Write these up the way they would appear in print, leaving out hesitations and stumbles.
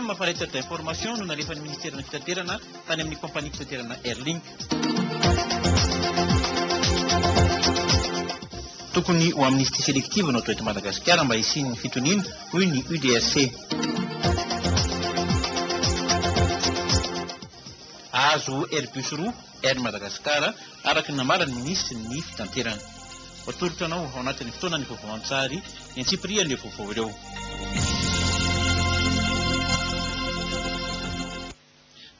mampalaitra d'information no nalefan'ny ministèrana fitaterana tany amin'ny kompania fitaterana Airlink. Tokony ho amnistie sélective no atao eto Madagasikara mba hisian'ny fitoniana hoy ny UDSC. Azo Airbus roa Air Madagasikara araka ny namarany ministry ny fitanterana. Atolotra anao ao anatin'ny fotoana ny vaovao an-tsary ny antsipirian'ireo vaovao ireo.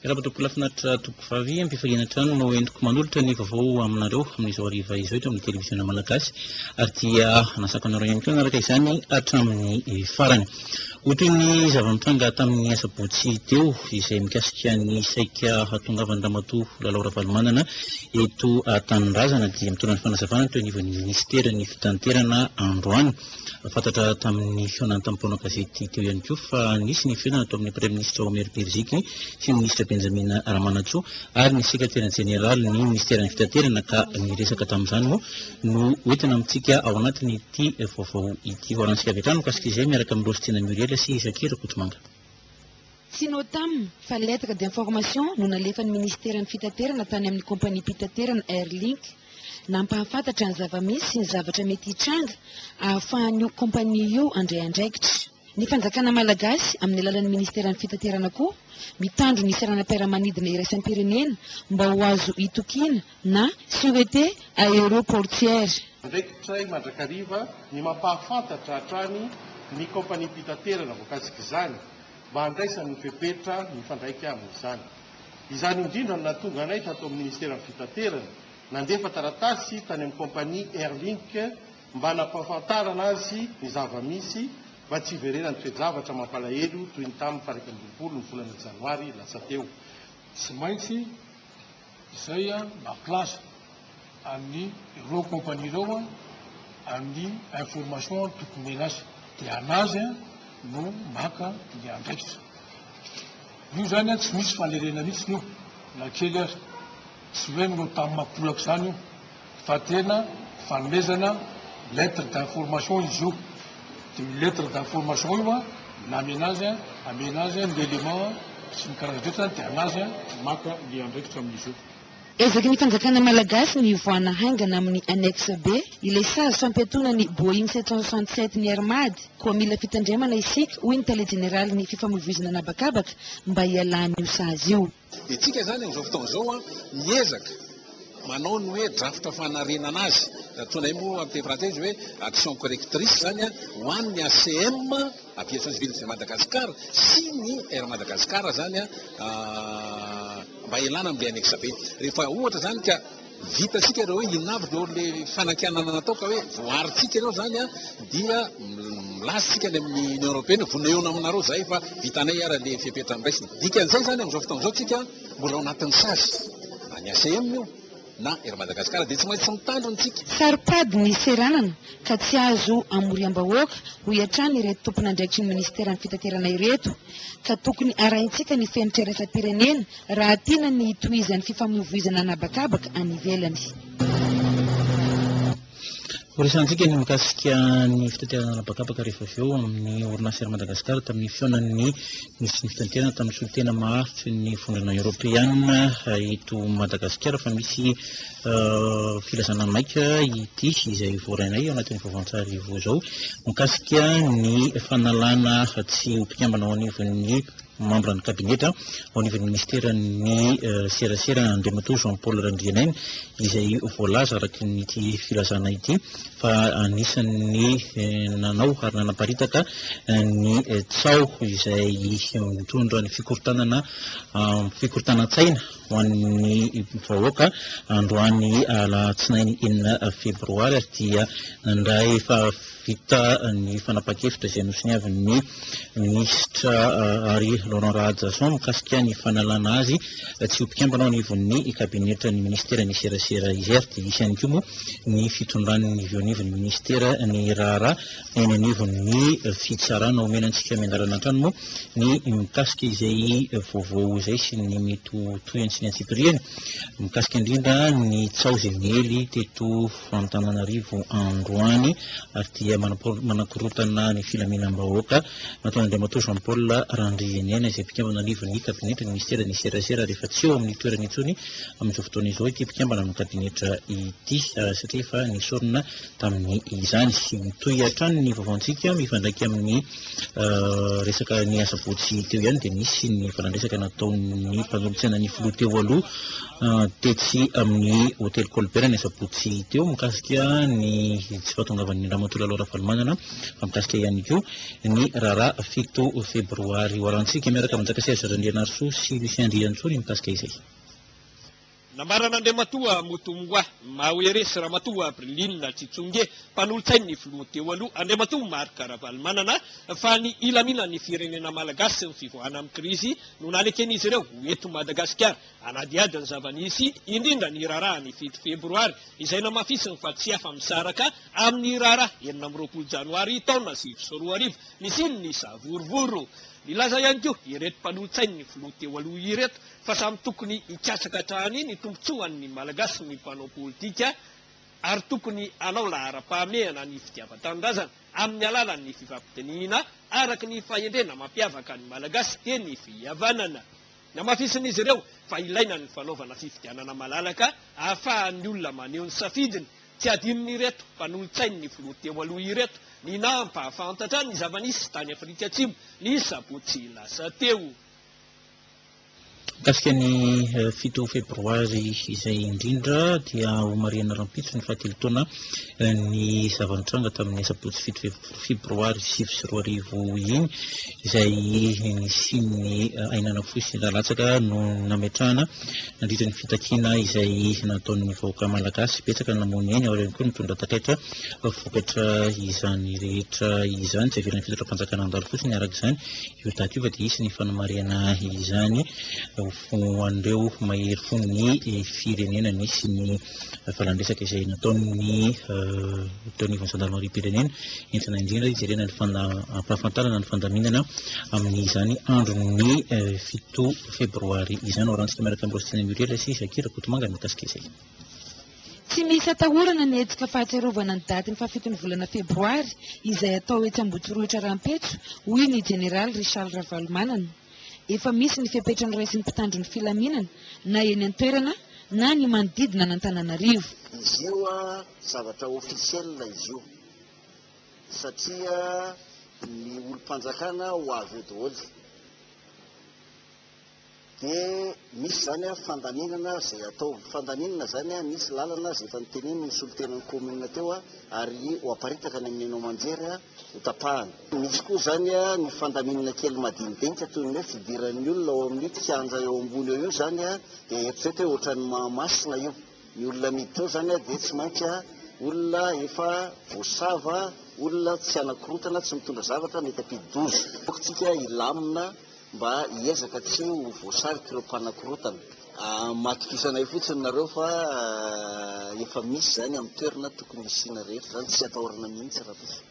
Raha-batoko lafinaritra tokovavy ampifahina-trano no entiko manolotra ny vaovao aminareo amin'izao hariva izao eto amin'ny televisiona malagasy ary dia nasako anareo ihany koa naraka izany hatramin'ny farany. Ohatry ny zava-mitranga tamin'ny asabotsy teo izay mikasika ny saika hatongavan-dramatoa Lalao Ravalomanana eto Tanindrazana dia mitondra ny fanazavana teo anivon'ny ministera ny fitanterana androany. Fantatra tamin'ny fionany tamin'ny gazety teo ihany koa fa nisy ny fionana atao amin'ny Premier ministre Omer Berziky sy ny ministre Benjamin Ramanatsoa ary ny secrétaire général ny ministera ny fitanterana ka niresaka tamin'izany moa no hoentina amintsika ao anatin'ity vaovao ity. Hoarantsika avy hatrany mikasika izay miaraka amin'ny Rostina Muriel sy Zakira Kotomanga. Sinotam fa lettre d'information no nalefan'ny ministera ny fitaterana tany amin'ny kompania mpitaterana Airlink nampahafantatra ny zava-misy sy ny zavatra mety hitranga ahafahan'io kompania io andray andraikitra. Ny fanjakana malagasy amin'ny alalan'ny ministera ny fitaterana koa mitandro ny saranam-piaramanidina iraisam-pirenena mba ho azo hitokiana na sûreté aéroportière. Andraikitray mandrakariva ny mampahafantatra hatrany ny kompania mpitaterana voakasika izany mba handraisany ny fepetra ny fandraika amin'izany. Izany indrindra no nahatonga anay tato amin'ny ministera ny fitaterana nandefa taratasy tany amin'ny kompania Airlink mba nampahafantarana azy ny zava-misy mba tsy hiverena ny toe-javatra mampalahelo toy ny tamin'ny faha 20 ny volana janoary lasa teo. Tsy maintsy izay mampilasa amin'ny ireo kompania ireo amin'ny information tokony mena azy dia anazy no maka ny andraikitra. Io zany tsy misy fanerena mihitsy io na kely azy tsy hoe no tamin'ny mampolaka izany io fa tena fanomezana lettre d'information izy io. Dia lettre d'information io namena azy amena azy ny élément sy ny karazan-drehetra dia anazy maka ny andraikitra amin'izy io. Ezaky ny fanjakana malagasy ny voana haingana amin'ny annexe B ilay sazy fampetona ny Boeing 767 ny Armady koa mila fitandremana isika hoy ny tale général ny fifamoivoizana anabakabaka mba hialan'io sazy io. Itsika zany amin'izao fotoana izao miezaka manao ny hoe draft fanarenana azy atona moa amin'ny français hoe action correctrice zany ho an'ny ACM aviation civile de Madagascar sy ny Air Madagascar zany mba ialana amin'ilay annexe B. Rehefa ohatra zany ka vitasika ireo hoe inavy reo le fanakianana natao ka hoe voaritsika ireo zany dia milasitsika ny amin'ny Union Européenne voneona aminareo zay fa vitanay ara le fepetra miraisina. Dikan'izay zany amin'izao fotoana izao tsika mbola ao anatin'ny sazy any ACM io na Air Madagascar dia tsy maintsy mitandrontsika. Saripady ny seranana ka tsy azo amoriam-bahoaka ho iatrany ireto tompona andraikitry ny ministera ny fitaterana ireto ka tokony arahintsika ny fenitra iraisam-pirenena raha tiana ny hitohizan'ny fifamoivoizana anabakabaka any ivelany. Horesantsika ny mikasika ny fitaterana anabakabaka rehefa avy eo amin'ny orinasa Air Madagascar tamin'ny fionan'ny ministry ny fitaterana tamin'ny solotena maharitra ny fondrana Europeanina eto Madagasikara fa misy filazana maika ity izay voarainay ao anatin'ny vaovao-an-tsary vao zao mikasika ny fanalana tsy ho mpikambana ao anivon'ny membre ny kabinetra ao anivon'ny ministera ny serasera Andriamatoa Jean Paul Randrianeny izay voalaza araky nyity filazana ity fa anisan'ny nanao ary nanaparitaka ny tsao izay mitondra ny fikorontanan-tsaina ho an'ny vahoaka androany alatsinainy 9 febroary ary dia nandray fa vita ny fanapa-kevitra izay nosoniavin'ny ministra ary Laurent Rahadjason mikasika ny fanalana azy tsy ho mpikambana ao anivon'ny kabinetra ny ministera ny serasera izy ary dia isy ihany koa moa ny fitondran'ny vionivon'ny ministera ny raharaha eny anivon'ny fitsarana omenantsika miandarana an-trano moa ny mikasika izay vaovao izay sy ny metotoy sy ny Antsipiriany mikasika indrindra ny tsaozemely teto Antananarivo Androany ary dia manakorotana ny filaminam-bahoaka nataon'Andriamatoa Jean Paul Randrianena izay mpikambana anivon'ny kabinetra ny ministera ny serasera rehefa tsy eo amin'ny toerana intsony amin'izao fotoana izao ity mpikambana amin'ny kabinetra ity satria efa nisorona tamin'ny izany sy mitoy hatrany ny vaovaontsika mifandraiky amin'ny resaka ny asa votsy teo ihany dia nisy ny fanandresaka nataon'ny mpanolontsaina ny filoha teo aloha tetsy amin'ny hôtely Colbert ny asa votsy teo mikasika ny tsy fahatongavan'ny Ramatoa Lalao Rafalimanana mikasika ihany koa ny raharaha 7 febroary hoarantsika miaraka amin'izaka Serge sy Lucien Andriantsony mikasika izay. Namaran'Andriamatoa motomboa mahoeresy Ramatoa Brilinina Tsitsonge mpanolo-tsainy ny filoha teo aloha Andriamatoa Marc Ravalomanana fa ny ilamina ny firenena malagasy ny fivoahana amin'ny krizy no naneken'izy ireo eto Madagasikara anadiady ny zava-nisy indrindra ny raharaha ny 7 febroary izay namafisiny fa tsy hafa misaraka amin'ny raharaha 20 janoary taona 2024 misy ny savorovoro. Nilaza ihany koa ireto mpanolo-tsainy ny filoha teo aloha ireto fa samy tokony hikatsaka hatrany ny tombontsoan'ny malagasy ny mpanao politika ary tokony hanao lahara-pahamehana ny fitiavan-tanindrazana amin'ny alalan'ny fifampitenihina araky ny fahendrena mampiavaka ny malagasy dia ny fihavanana. Namafisin'izy ireo fa ilaina ny fanaovana fifidianana malalaka ahafahan'ny olona maneho ny safidiny tsy adinony ireto mpanolo-tsainy ny filoha teo aloha ireto ny nampahafantatra ny zava-nisy tany Afrika Atsimo ny sabotsy lasa teo. Mikasika ny 7 febroary izay indrindra dia homariana rampitso ny fahatelo taona ny zava-nitranga tamin'ny sabotsy 7 febroary 2024 iny izay nisy ny ainana fosy lalatsaka no nametrahana nandritra ny fitakiana izay nataon'ny vahoaka malagasy betsaka namony eny ao ihany koa nitondra takaitra vokatra izany rehetra izany tsy avelany fitatra-panjakana andalo fotsiny araka izany io taty io fa dia isy ny fanamariana izany hoan'ireo mahery fo ny firenena nisy ny falandresaka izay nataon'ny teonivon'ny gendarmerie-pirenena entina indrindra ijerena ny ampahafantarana ny fandaminana amin'izany andron'ny 7 febroary izany orantsika miaraka amin'ny Rostina Muriel sy Zakira Kotomanga mikasika izay. Tsy misy atahorana ny hetsika fahatsiarovana ny daty ny fahafitony volana febroary izay atao etsy Ambotorohitra Rampetso hoy ny General Richard Ravalomanana. Efa misy ny fepetra ny ray sy ny mpitandro ny filaminana na eny an-toerana na ny manodidina n'Antananarivo. Izy io zavatra ofisiel izy io satria ny olo-mpanjakana ho avy eo daholo dia misy zany fandaminana izay atao fandaminana zany misy lalana izay efa niteneny ny solotenan'ny commune teo ary ho aparitaka ny amin'nao manjery ho tapahana. Misy koa zany ny fandaminana kely madinidinika toy ny hoe fidiran'ny olona ao amin'ny kianja eo ambony eo io zany dia eritreto hoe ohatran'ny mahamasina io ny olona miditra eo zany dia tsy maintsy olona efa voasava olona tsy anakorotana tsy mitondra zavatra mety ampidi-dozo okotsika ilamina mba hiezaka tsy ho voasariky ireo mpanakorotana. Matokisana io fotsiny nareo fa efa misy zany amin'ny toerana tokony isiana rehetra zany tsy atahorana mihitsy raha tosa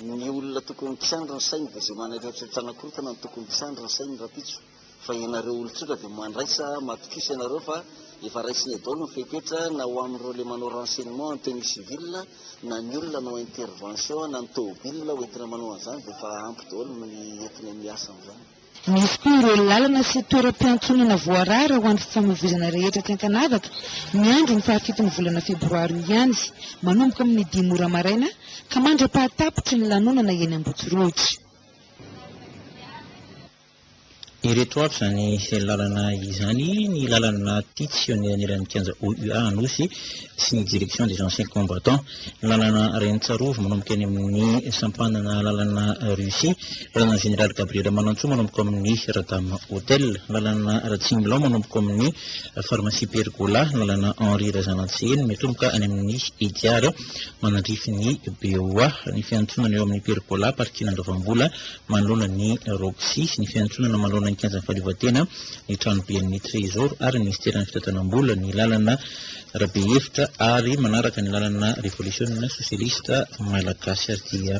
ny olona tokony mpisandra ny sainy dia zay manarehetra anakorotana ny tokony mpisandra ny sainy rapitso fa ianareo olon-tsotra dia mandraisa matokisa ianareo fa efa raisiny adaolo ny fepetra na ho amin'ireo le manao renseignement en tenue civile na ny olona nao intervention na ny tobile ho entina manao an'izany dia efa ampy daholo ny entina miasa amin'izany. Misy koa ireo lalana sy toeram-piantsonana voarara ho an'ny fifamoivoizana rehetra tsy ankanavaka ny andro ny fahafitony volana febroary ihany manomboka amin'ny 10 ora maraina ka mandra-pahatapitry ny lanonana eny Ambotorohitra. Ireto avy zany lalana izany ny lalana Titsionneran'ny kianja OUA anosy sy ny direction des anciens combattants, lalana Rentsarova manomboka eny amin'ny sampanana lalana Russie, lalana Général Gabriel Manantso manomboka amin'ny Radam Hotel, lalana Ratsimilao manomboka amin'ny pharmacie Pergola, lalana Henri Razanantseny metomboka any amin'ny Idiara manandrify ny BOA, ny fiantsonana eo amin'ny Pergola parkina Andravambola manoloana ny Roxy, ny fiantsonana manoloana ny kianjan'ny fahaleovantena, ny tranoben'ny trésor ary ny ministeran'ny fitantanam-bola ny lalana rabe hevitra ary manaraka ny lalana révolution socialiste malagasy ary dia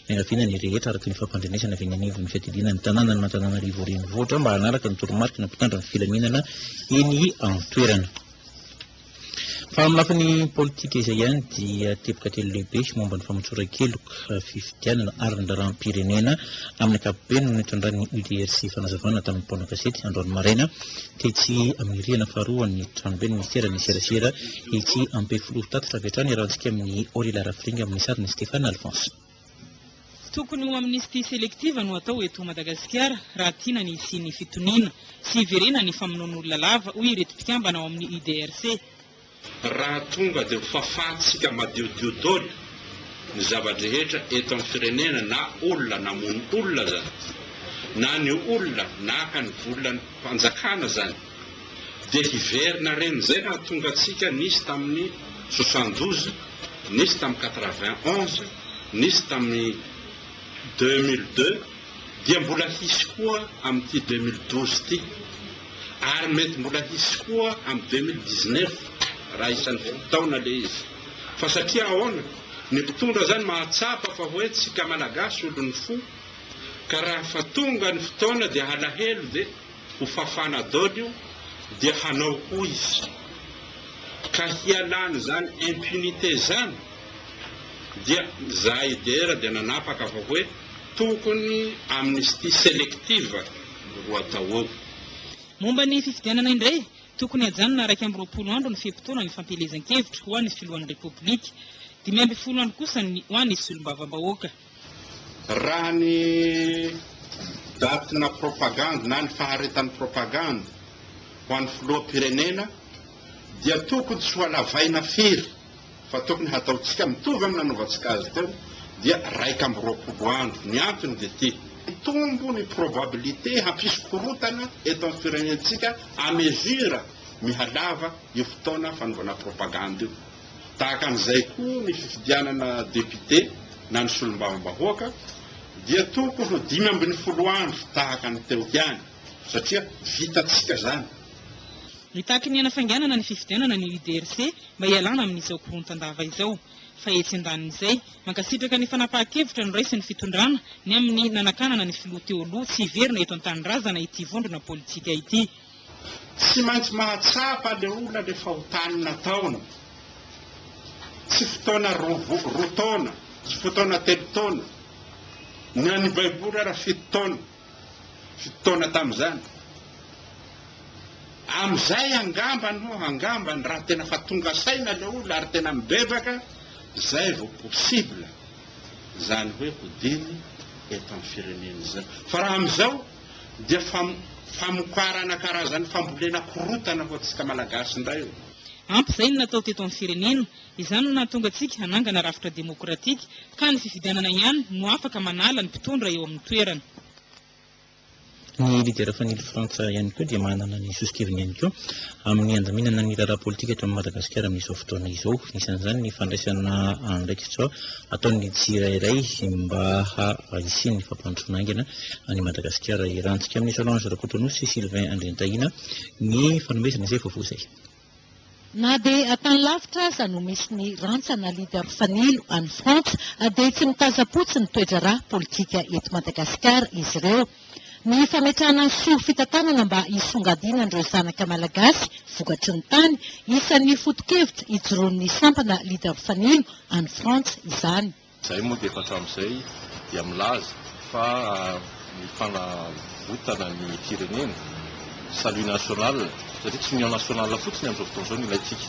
miangaviana ny rehetra araka ny fampandrenesana avy ny anivo ny fiatiliana ny tanàna ny Antananarivo renivohitra mba hanaraka ny toromarika na mpitandro ny filaminana eny an-toerana. Fa amin'ny lafin'ny politika izay ihany dia teboka telo lehibe momba ny famontsoran-keloka fifidianana ary ny raharaham-pirenena amin'ny ankapobeny no nitondran'ny UDRC fanazavana tamin'ny mpona gazety androany maraina tetsy amin'ny rihana faharoa ny tranoben'ny ministera ny serasera etsy ambinifolo tatitra avy hatrany arahantsika amin'ny Orila Rafringa amin'ny sariny Stéphane Alphonse. Tokony ho amnistia selektiva no atao eto Madagasikara raha tiana ny isian'ny fitoniana sy iverena ny famonoan'olona lava hoy ireto mpikambana ao amin'ny UDRC. Raha tonga dia fafahantsika madiodio daholo ny zava-drehetra eto amin'ny firenena na olona namono olona zany na ny olona naka ny volan'ny mpanjakana zany dia hiverina reny zay raha tonga atsika nisy tamin'ny 72, nisy tamin'ny 91, nisy tamin'ny 2002 dia mbola hisy koa amin'ity 2012 ty ary mety mbola hisy koa amin'ny 2019 raha isan'ny fotaona le izy fa satria ahoana ny mpitondra zany mahatsapa fa hoe tsika malagasy olony fo ka raha fa tonga ny fotoana dia halahelo dia ho fafana daholo io dia hanao koa izy ka hialany zany impunité zany dia za idera dia nanapaka fa hoe tokony amnistie sélective ro atao eo. Momba ny fifidianana indray tokony hajanona 20 andro ny fiam-potoana ny fampelezan-kevitra ho an'ny filohan'ny repoblika 20 andro kosa ho an'ny solombavam-bahoaka. Raha ny datina propaganda na ny faharetan'ny propaganda ho an'ny filoham-pirenena dia tokony tsy ho alavaina firy fa tokony hataontsika mitovy amin'ny nanaovantsika azy teo dia 20 andro. Ny antony dia ty tombo ny probabilité hampisy korotana eto amin'ny firenentsika à mesure mihalava io fotoana fanaovana propaganda io. Tahaka an'izay koa ny fifidianana député na ny solombavam-bahoaka dia tokony ho 15 andro tahaka ny teo ihany satria vitatsika zany. Ny tahaka ny anafanganana ny fifidianana ny UDRC mba hialana amin'izao korontandava izao. Fa etsy andanin'izay mankasitraka ny fanapahan-kevitra no raisin'ny fitondrana ny amin'ny nanakanana ny filoha teo aloha tsy hiverina eto an-tanindrazana ity vondrona politika ity. Tsy maintsy mahatsapa le olona le fahotany nataony. Tsy fotoana roa taona, tsy fotoana 3 taona. Ny any baiboly raha 7 taona tamin'izany. Am'izay angambany raha tena fa tonga saina le olona ary tena mibebaka zay vao possible zany hoe hodiny eto amin'ny firenena zany. Fa raha am'izao dia famokarana karazany fambolena korotana ho antsika malagasy indray io. Ampy izay no natao teto amin'ny firenena, izany no nahatonga antsika hanangana rafitra demokratika ka ny fifidianana ihany no afaka manala ny mpitondra eo amin'ny toerana. Ny lidera fanily Frantsa ihany koa dia manana ny sosikeviny ihany koa amin'ny andaminana ny raharaha politika eto amin'ny Madagasikara amin'izao fotoana izao. Isan'izany ny fandraisana andraikitra ataon'ny tsirairay mba hisian'ny fampandrosoana aingana any Madagasikara irantsika amin'ny Solange Rakotonou sy Sylvain Andrentahina ny fanomezana izay vaovao izay. Na dia atany lavitra aza no misy ny rantsana lider fanilo any Frantsa dia tsy mitazapotsy ny toedrarah politika eto Madagasikara izy ireo. Ny fametrahana ny soa fitantanana mba hisongadinan'ireo zanaka malagasy vokatry ny tany isan'ny foto-kevitra hijoroan'ny sampana lider fanilo any Frantsa izany. Izay moa dia efa hatramin'izay dia milaza fa ny fanavotana ny firenena salut national satria tsy union nationale fotsiny amin'izao fotoana izao no ilayntsika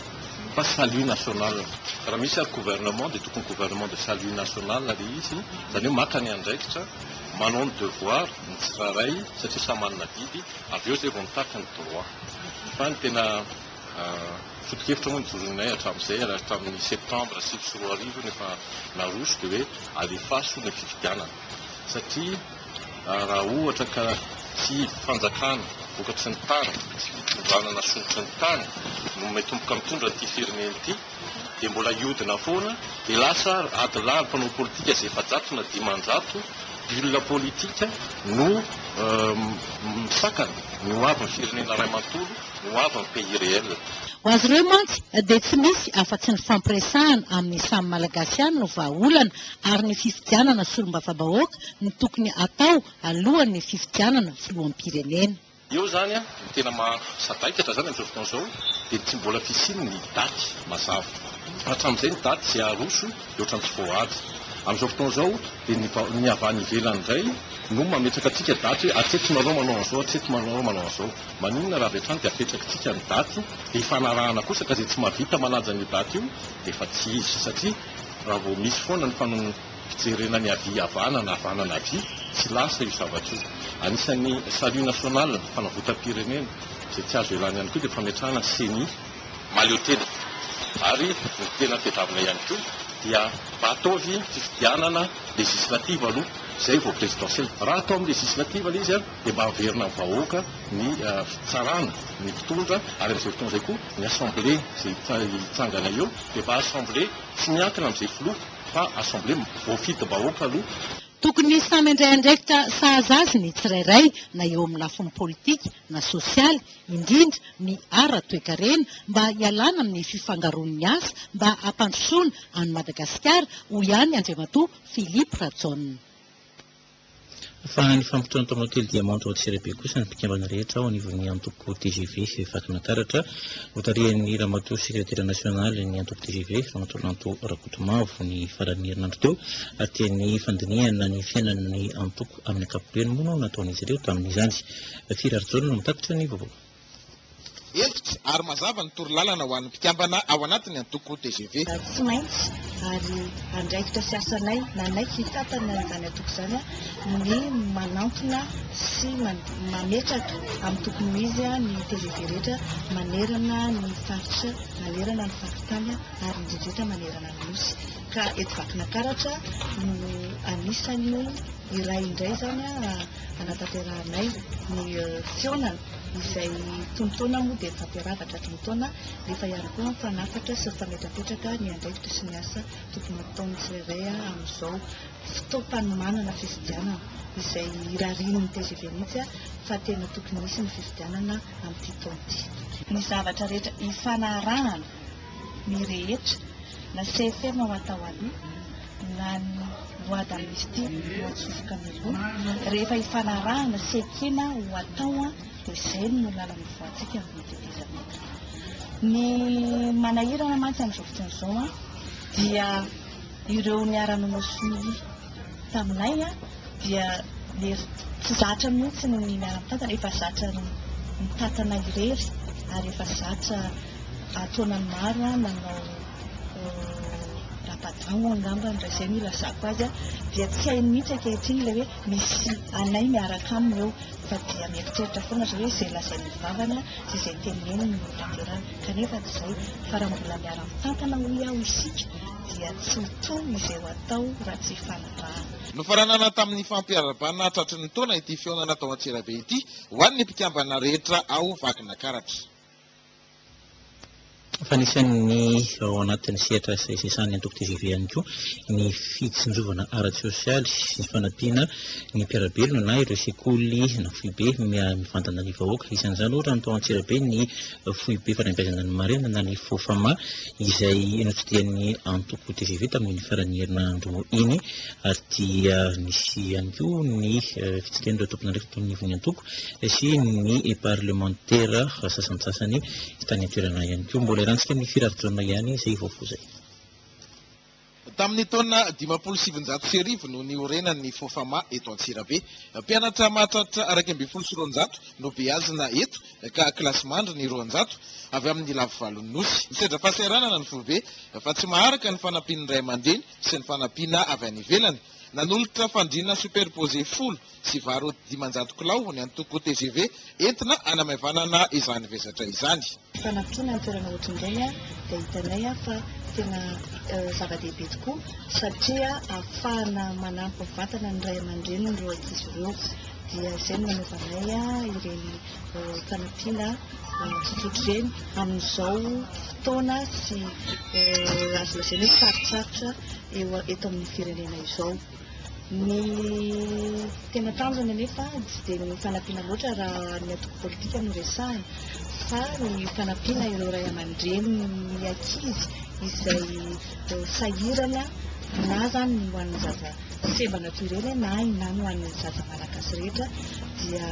fa salut national. Raha misy ary gouvernement dia tokony gouvernement de salut national ilay izy zany hoe maka ny andraikitra manao ny devoir ny tsirairay satria samy manana didy avy eo zay vao mitaka ny droit. Fa ny tena foto-kevitra moa nijoronay hatramin'izay ary hatramin'ny septembre 2024 nefa naroso dia hoe alefaso ny fifidianana satria raha ohatra ka tsy fanjakana vokatry ny tany tsy fitondranana sonotry ny tany no metomboka mitondra n'ity firenena ity dia mbola iodina foana dia lasa ady lahy ny mpanao politika izay efa-jato na 500 bulle politika no misakana no avy ny firenena ray manontolo no avy ny pays réel. Ho azy ireo mantsy dia tsy misy afa-tsy ny fampiresahana amin'ny samy malagasy ihany no vahaolana ary ny fifidianana solombavam-bahoaka no tokony atao alohan'ny fifidianana filoham-pirenena. Eo zany a ny tena mahasadaikatra zany amin'izao fotoana izao dia tsy mbola fisiny ny daty mazava. Hatramin'izay ny daty izay aroso dia ohatran'ny tsy voaady. Amin'izao fotoana izao dia ny avy any ivelany indray no mametraka antsika daty hoe atreto manao manao an'izao, atreto manao an'izao. Maninona raha avy hatrany dia apetraka antsika ny daty dia hifanarahana kosa ka izay tsy mahavita manaja ny daty io dia efa tsy izy satria raha vao misy foana ny fijerena ny avy havana na havanana avy tsy lasa io zavatra io. Anisan'ny salut national fanavotam-pirenena izay tsy azo elany ihany koa dia fametrahana CENI maleotena ary ny tena tedavina ihany koa dia mba ataovy fifidianana législative aloha izay vao présidentielle. Raha atao amin'ny législative ilay izy a dia mba averina ny vahoaka ny fitsarana ny mpitondra ary amin'izay fotoana izay koa ny assemblée izay hitsangana eo dia mba assemblée tsy miankina amin'izay filoha fa assemblée voafidy-bahoaka aloha. Tokony samy indraindraikitra sahaza azy ny tsirairay na eo amin'ny lafiny politika na sosialy indrindra ny ara-toekarena mba hialana amin'ny fifangaroan'ny asa mba hampandrosoana any Madagasikara ho ihany Andriamatoa Philippe Rajoelina. Fa ny fampitona tao amin'ny hôtely Diamant ao Antsirabe kosa ny mpikambana rehetra ao anivon'ny antoko TGV Vakinakaratra notarian'ny ramatoa sekretera nasionaly ny antoko TGV Ramatoa Rakotomavo ny faran'ny herinandro teo ary tiany fandinihana ny fiainan'ny antoko amin'ny ankapobeny moa no nataon'izy ireo tamin'izany. Firaritsona no mitatitra ny vaovao. Hevitra ary mazava ny torolalana ho an'ny mpikambana ao anatin'ny antoko TGV. Tsy maintsy ary andraikitra sy asanay nanaiky hitatana izany antoko izany ny manantona sy mametraka amin'ny tokony izy ny TGV rehetra manerana ny faritra, manerana ny faritany ary indrindrindra manerana ny nosy. Ka eto Vakinakaratra no anisany iray indray zany anatanteranay ny fionana izay tonotoana moa dia fampiaravatra tonotoana rehefa ihany koa fanafatra sy fametrapetraka ny andraikitra sy ny asa tokony ataony tsirairay amin'izao fotoam-panomanana fifidianana izay irarian'ny TGV mihitsy fa tena tokony misy ny fifidianana amin'ity taona ity. Ny zavatra rehetra hifanarahana ny rehetra na CFM ho atao aloha na ny loi d'amnistie ho atsofoka aloha rehefa hifanarahana sekina ho atao dia izay no lalana voantsika amin'ny tetezana. Ny manahirana mantsy amin'izao fotoana izao dia ireo niara-nonosony taminay dia tsy zatra mihitsy ny miara-mitantana, efa zatra mitantana irery ary efa zatra ataonany maro nanao rapadamo angamba ndray izay milazako azy dia tsy hainy mihitsy ankehitriny ilay hoe misy anay miaraka aminy eo fa dia mieritreritra foana zao hoe izay lazain'ny vavana sy izay teneniny ny tanterana kanefa izay fa raha mbola miara-mitantana hoy aho isika dia tsy hotoy izay ho atao raha tsy fanarahana. Nofaranana tamin'ny fampiarabana tratry ny taona ity fionana tao Antsirabe ity ho an'ny mpikambana rehetra ao Vakinakaratra. Fanisan'ny ao anatin'ny sehatra sesany antoko TGV ihany koa ny fitsinjovana ara-tsosialy sy fanampiana ny mpiarabelona na ireo sekoly na foibe mivantana ny vahoaka. Isan'izany ohatra ny tao Antsirabe ny foibe fanabeazana ny marina na ny fofama izay notsidian'ny antoko TGV tamin'ny faran'ny herinandro iny ary dia nisy ihany koa ny fitsidihana ireo tompona ndraiky tamin'ny nivon'ny antoko sy ny parlementaire sasantsasany tany an-toerana ihany koa. Mbola rantsika ny firaritsona ihany izay vaovao izay. Tamin'ny taona 57 no niorenan'ny fofama eto Antsirabe. Mpianatra mahatratra 270 no beazina eto ka klasmandry ny 200 avy amin'ny lavavalon'ny nosy. Misedra fahasahiranana ny foibe fa tsy maharaka ny fanampiany ray aman-dreny sy ny fanampiana avy any ivelany. Nanolotra fandriana superposé 10 sy varo 500 kilao ny antoko TGV entina anamavanana izany vezatra izany. Fanampiana ny toerana ohatrin'izay dia hitanay fa tena zava-dehibe tokoa satria ahafahana manampy vatana ny ray aman-dreny ny roa ankizy ireo dia izay no nanaovanay ireny fanampiana tsotsotra ireny amin'izao fotoana sy azo lazaina hoe sarotsarotra eto amin'ny firenena izao. ny tena tanjona nefa tsy dia ny fanampiana loatra raha ny atoko politika no resahana fa ny fanampiana ireo ray aman-dreny ny ankizy izay sahirana na zany ny ho an'ny zaza sembana firenena na ny ho an'ny zaza malagasy rehetra dia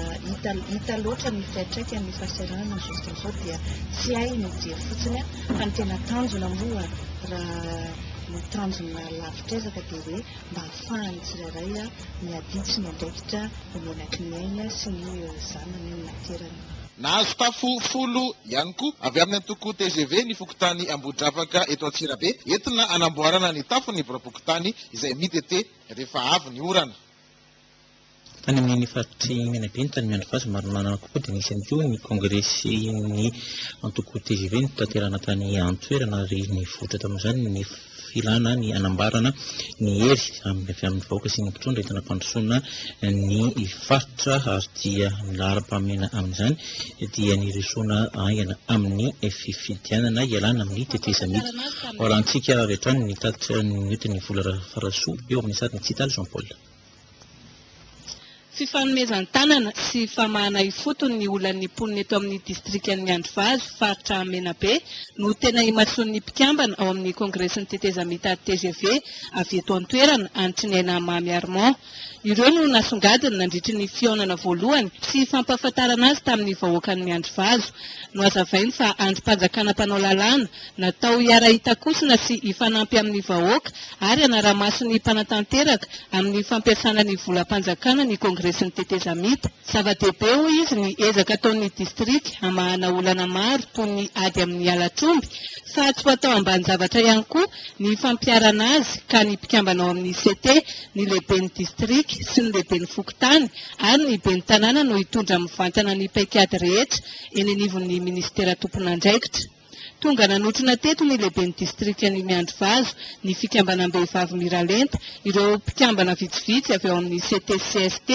hita loatra ny fiantraika ny fahasahiranana zao dia tsy hay ny dia fotsiny fa ny tena tanjona moa raha ny tanjona lavitra ezaka dia hoe mba ahafahany tsirairay miaditsy ny andraikitra omenaky ny aina sy ny zanany ny naterany. Nahazo tafo folo ihany koa avy amin'ny antoko TGV ny fokotany Ambodravaka eto Antsirabe entina anamboarana ny tafon'ny vorapokotany izay mitete rehefa avy ny orana. Tany amin'ny faritry Menabe ny tany miandro fasy maromana kokoa dia nisy ihany koa ny kongresy ny antoko TGV ny tanterana tany Antoerana ary ny votra tamin'izany ny filana ny anambarana ny hery avy amin'ny vahoaka sy ny mpitondra entana mpandrosoana ny faritra ary dia lahara-pahamena amin'izany dia niresona aingana amin'ny fifidianana ialana amin'ny tetezamita. Ao rahantsika avy hatrany ny tatitra ny entiny vola farasoa eo amin'ny sady ny Tsitaly Jean Paul. Fifanomezan-tanana sy famahana ifotony ny olan'ny mponina eto amin'ny distrikan'ny Androvazo faritra Menabe no tena imatson'ny mpikambana ao amin'ny kongresin'ny tetezamita TGV avy eto an-toerana Antrinaina Mamy Armand. Ireo no nasongadiny nandritry ny fihaonana voalohany sy fampahafantarana azy tamin'ny vahoakan'ny Androvazo. No hazavainy fa androm-panjakana mpanao lalàna natao hiara-hitakosina sy hifanampy amin'ny vahoaka ary hanara-maso ny mpanatanteraka amin'ny fampiasana ny volam-panjakana ny kongresin'ny tetezamita. Zava-dehibe hoy izy ny ezaka ataon'ny distrika hamahana olana maro toy ny ady amin'ny alatromby fa tsy ho atao ambany zavatra ihany koa ny fampiarana azy ka ny mpikambana ao amin'ny CT ny lehiben'ny distrika sy ny lehiben'ny fokotany ary ny ben'ny tanàna no hitondra mivantana ny paikady rehetra eny anivon'ny ministera tompon'andraikitra. Tonga nanotrona teto ny lehiben'ny distrikany Androvazo ny fikambanam-behivavy Miralenta, ireo mpikambana vitsivitsy avy ao amin'ny CTCST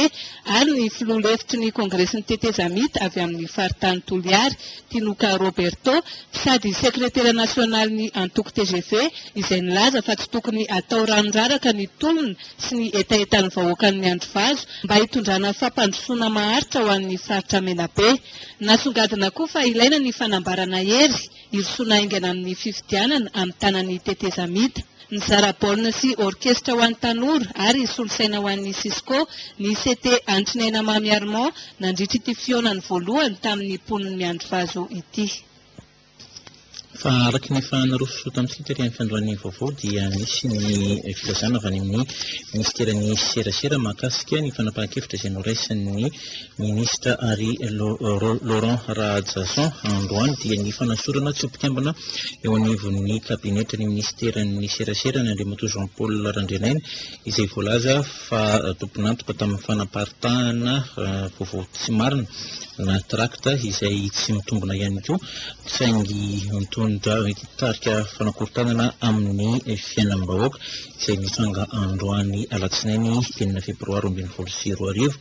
ary ny filoha lefitry ny kongresin'ny tetezamita avy amin'ny faritany Toliary Tinoka Roberto sady sekretera nasionaly antoko TGV izay nilaza fa tsy tokony atao ranoraraka ny tolona sy ny etaetan'ny vahoakan'ny Androvazo mba hitondrana fampandrosoana maharitra ho an'ny faritra Menabe. Nasongadina koa fa ilaina ny fanambarana hery irosona aingana amin'ny fifidianana amin'ny tanan'ny tetezamita. Ny zara-baolina sy orkestra ho an'ny tanora ary solosaina ho an'ny Cisco ny CT Antrinaina Mamy Armand nandritra ity fihaonany voalohany tamin'ny mponiny Androvazo ity. Fa araka ny efa naroso tamin'ity tery fiandroan'ny vaovao dia misy ny filazana avy any amin'ny ministeran'ny serasera mahakasika ny fanapahan-kevitra izay noraisin'ny ministra ary Laurent Radjason androany dia ny fanasorana tsy mpikambana eo anivon'ny kabinetra ny ministeran'ny serasera ny Andriamatoa Jean Paul Randrianaina izay voalaza fa tomponantoka tamin'ny fanaparitahana vaovao tsy marina na trakta izay tsy mitombona ihany koa saingy mitondra mitarika fanakorontanana amin'ny fiainam-bahoaka izay nitranga androany alatsinainy 2 febroary 2024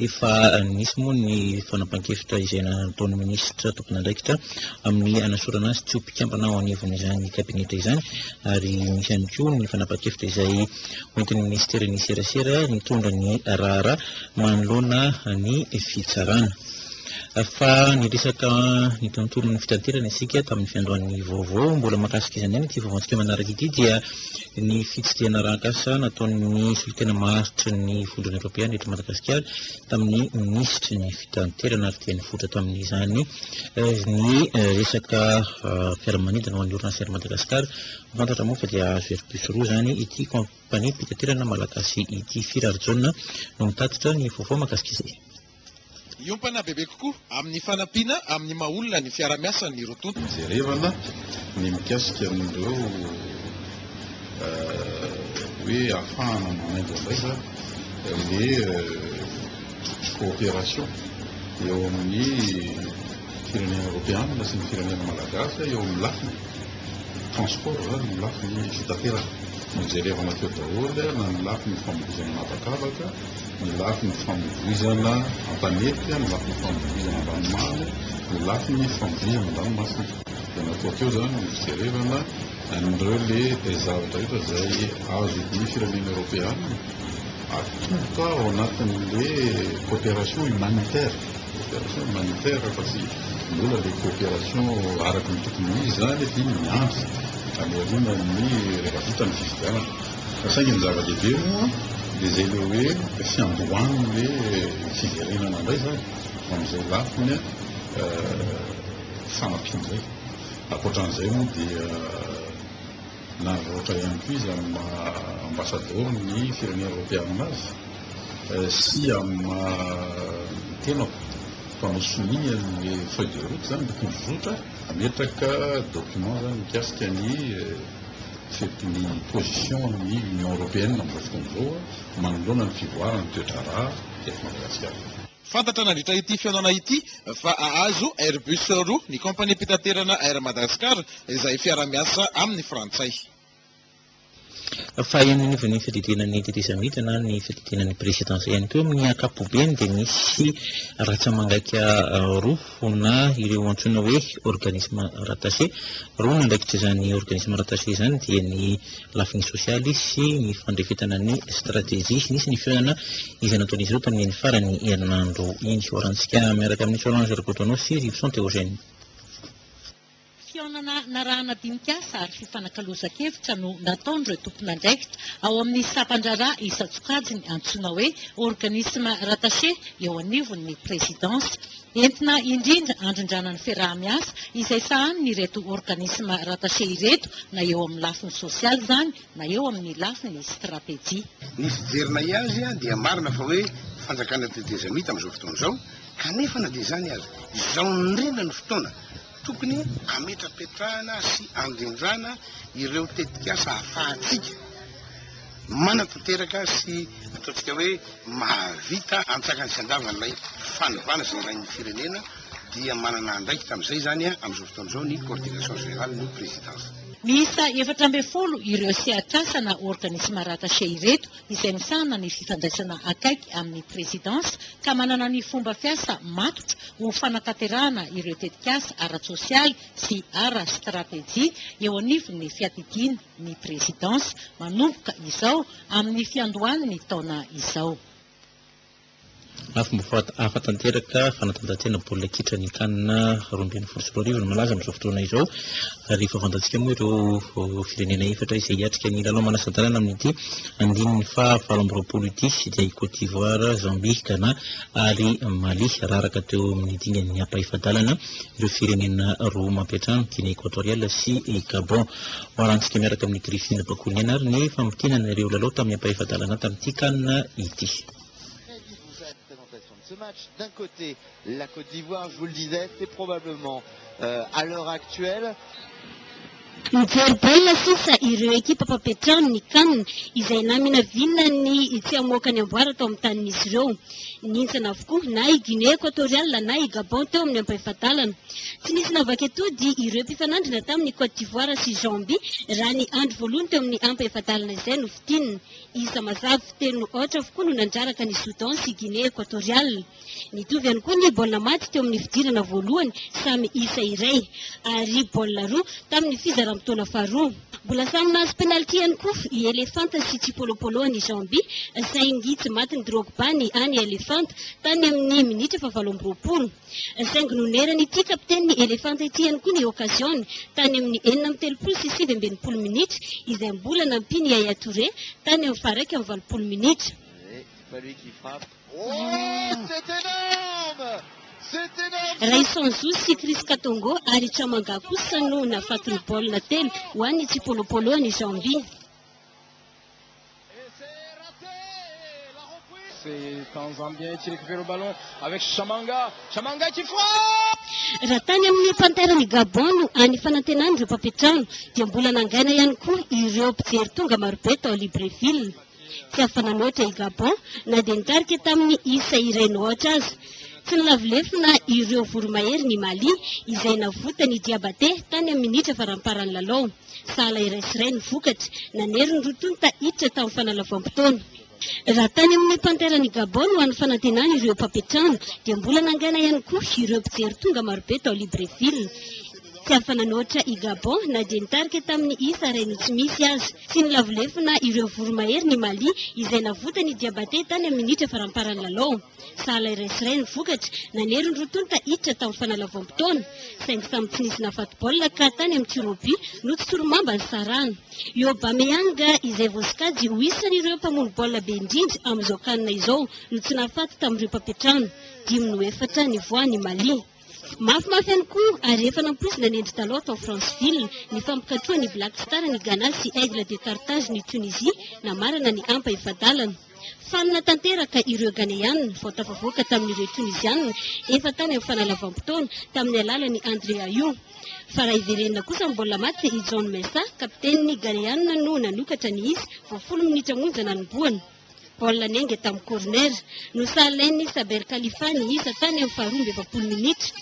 efa nisy moa ny fanapahan-kevitra izay nataon'ny ministra tompon'andraikitra amin'ny anasorana azy tsy ho mpikambana ao anivon'izany kabinetra izany ary misy ihany koa ny fanapahan-kevitra izay hoentin'ny ministeran'ny serasera nitondra ny raharaha manoloana ny fitsarana. Fa niresaka ny tontolon'ny fitanterana isika tamin'ny fiandroan'ny vaovao mbola mahakasika izany ihany ity vaovaontsika manaraka ity dia ny fitsidihana raha-kasa nataon'ny solitena maharitra ny vondrona Eoropeana eto Madagasikara tamin'ny ministry ny fitanterana ary dia nivoatra tamin'izany ny resaka fiaramanidina ho an'ny orinasa ery Madagasikara. Fantatra moa fa dia azo herim-piso roa zany ity kompania fitanterana malagasy ity Firarjona no mitatitra ny vaovao mahakasika izay. Iompana bebe kokoa amin'ny fanampiana amin'ny maolona ny fiara-miasa ny rotonto. Jerevana ny mikasika amin'ireo hoe ahafahana manaingo andraisa ny coopération eo amin'ny firenena Eoropeana sy ny firenena Malagasy eo amin'ny lafiny transport zany ny lafiny fitaterana. Ny jerevana teo daholo na ny lafiny famoizana matakavaka, ny lafiny famoizana ampanety, ny lafiny famoizana ambanomamy, ny lafiny famoizana ambanommasina. Dia natao teo zany ny fijerevana anireo le zavatra rehetra izay azo ny firenena Eoropeana tonga ao anatin'le coopération humanitaire fa tsy mbola le coopération araky ny tokony izy zany efa iny miantso alohanina ny rehefa vita ny fifidianana fa saingy ny zava-dehibe moa dia zay le hoe fiandohan'le fiverenana indray zany amin'izay lafiny fanampian'izay akoatran'izay moa dia naroatra ihany koa izy amin'ny ambassadeur ny firenena européenne azy sy amin'ny tenako fa mosomia ny feuille de route zany boky mizotra ametraka document zany mikasika ny position ny Union européenne amin'izao fotoana izao manoloana ny fivoarany toetrara eto Madagasikara. Fantatra nandritra ity fihaonana ity fa ahazo Airbus roa ny kompani pitaterana Air Madagascar izay fiara-miasa amin'ny Frantsay. Fa ihany ny fitidinan'ny tetezamita na ny fitidinan'ny présidence ihany koa amin'ny ankapobeny dia misy ratsamangaika roa na ireo antsoina hoe organisme rattaché roa nandraikitra izany organisme rattaché izany dia ny lafiny sosialy sy ny fandrefetana ny stratégie sy nisy ny fihaonana izay nataon'izy ireo tamin'ny farany herinandro iny orantsika miaraka amin'ny Solange Rakotonao sy Rivson Théogène. Fihaonana narahana dinikasa ary fifanakaloza-kevitra no nataon'ireo tompon'andraikitra ao amin'ny sapan-draharaha isan-tsokajiny antsoina hoe organisme rattaché eo anivon'ny présidence entina indrindra andrindrana ny fiaraha-miasa izay sahaniny ireto organisme rattaché ireto na eo amin'ny lafiny sosialy zany na eo amin'ny lafiny stratégie. Ny fijerina azy dia marina fa hoe fanjakana tetezamita amin'izao fotoana izao kanefa na dia izany azy izao indrindra ny fotoana tokony ametrapetrahana sy andrindrana ireo tetikasa ahafahantsika manatanteraka sy ataontsika hoe mahavita antsakany sy andavan'ilay fanovana sy ilain'ny firenena dia manana andraikitra amin'izay zany amin'izao fotoana izao ny coordination générale ny présidence. Miisa 14 ireo sehatrasana organisme rattaché ireto izay misahana ny fifandraisana akaiky amin'ny présidence ka manana ny fomba fiasa matotra ho fanakaterahana ireo tetikasa ara-tsosialy sy ara-stratégie eo anivon'ny fiatidiana ny présidence manomboka izao amin'ny fiandohan'ny taona izao. Fomba ahafatanteraka fanatanjahantena baolina kitra ny kanina 2024 no malaza amin'izao fotoana izao rehefa fantatsika moa ireo firenena efatra izay hiatrika ny lalao manasan-dalàna amin'ity andininy fahavalo amby roapolo ity dia Côte d'Ivoire, Zambie, Ghana ary Mali raraka teo amin'ny dingan'ny ampahifadalana ireo firenena roa mampiatrano Guinée équatoriale sy Gabon. Hoarantsika miaraka amin'ny Griffine Bakoliana ary ny fampitinana ireo lalao tamin'ny ampahifadalana tamin'ity kanina ity. Ce match, d'un côté, la Côte d'Ivoire, je vous le disais, c'est probablement à l'heure actuelle mijery baolina sisa ireo ekipa mpampiatrano ny kanina izay na minavinina ny tsy hamoaka ny amboara tao amin'ny tanin'izy ireo nintsana avokoa na i Guinée équatoriale na i Gabon teo amin'ny ampahifadalana tsy nisy navaka etody ireo mpifanandrina tamin'ny Côte d'Ivoire sy Zambie raha ny andro voalohany teo amin'ny ampahifadalana izay no fitinina isa mazava fiteny ohatra avokoa no nandraraka ny Soudan sy Guinée équatoriale nitovy ihany koa ny baolina maty teo amin'ny fidirana voalohany samy isa iray ary baolina roa tamin'ny fizaram-potoana faharoa mbola samy nahazo penalty ihany koa i Elefanta sy Tsipolopolo ny Zambie saingy tsy maty ny Drogba ny any Elefanta tany amin'ny minitra fa 20 saingy nonerany ity kapiteny ny Elefanta ity ihany koa ny occasion tany amin'ny 4 sy 7 minitra izay mbola nampiny Yaya Touré tany amin'ny faraiky amin'ny 20 minitra. Pas lui qui frappe. Oh, c'est énorme! Raisonzo sy Chris Katongo ary Tsamanga kosa no nafatiny baolina telo ho an'ny Tsipolopolo ny Zambie. C'est un Zambien qui récupère le ballon avec Chamanga. Chamanga qui frappe! Raha tany amin'ny panterany Gabon no any fanantenany ireo mpampiatrano dia mbola nangaina ihany koa ireo mpijery tonga marobe tao Libreville. Tsy afananoatra i Gabon na dia nitarika tamin'ny isa iray nohatra azy. Tsy nilavilefina ireo voromahery ny Mali izay navota ny Diabaté tany amin'ny minitra faramparany lalao. Sala iray sy iray ny vokatra nanery ny rotonta hiditra tamin'ny fanalavam-potoana. Raha tany amin'ny panterany Gabon ho an'ny fanantenana ireo mpampiatrano dia mbola nangaina ihany koa ireo mpijery tonga marobe tao Libreville. tsy afananoatra i Gabon na dia nitarika tamin'ny isa iray tsy misy azy sy ny lavolefina ireo voromahery ny Mali izay navotany Diabaté tany amin'ny minitra faramparany lalao. Sahala iraisyray ny vokatra nanery ny rotonta hiditra tamin'ny fanalavam-potoana saingy samy tsy nisy nafaty-baolina ka tany amin'ny tsirobi no tsy soromamba ny sarana. Io Aubameyang izay voasokajy ho isan'ireo mpamono baolina be indrindra amin'izao kanina izao no tsy nafaty tamin'ireo mpapetrano 10-4 ny voany Mali. Mafimafy ihany koa ary efa nampoizina ny endry taloha tao Franceville ny fampikatroa ny Black Star ny Ghana sy Aigle de Carthage ny Tunisie namarana ny ampa ifadalana. Fanina tanteraka ireo Ghanéanina vao tafavoaka tamin'ireo Tunisianina efa tany amin'ny fanalavam-potoana tamin'ny alalan'ny André Ayew. Fa raha iverenina kosa ny baolina maty i John Mensah kapiten'ny Ghanéanina no nanokatra ny izy vao 10 minitra monja nanomboana. Baolina nenge tamin'ny corner no salain'ny Saber Khalifa ny isa tany amin'ny faharoa 20 minitra.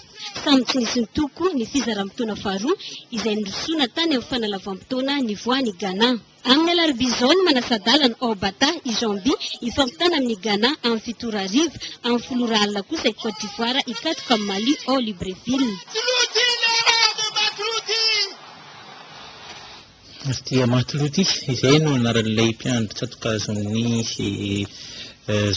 Samy tsy nisy nitoko ny fizaram-potoana faharoa izay nirosona tany amin'ny fanalavam-potoana ny voany Ghana. Amin'ny alarobia izao ny manasadalana ao Bata i Jambi ifampitana amin'ny Ghana amin'ny 7 arivo amin'ny 10 alina kosa i Côte d'Ivoire ikatroka amin'ny Mali ao Libreville. Dia mahatoloty izay no anaran'ilay mpiandry tsatokazon'ny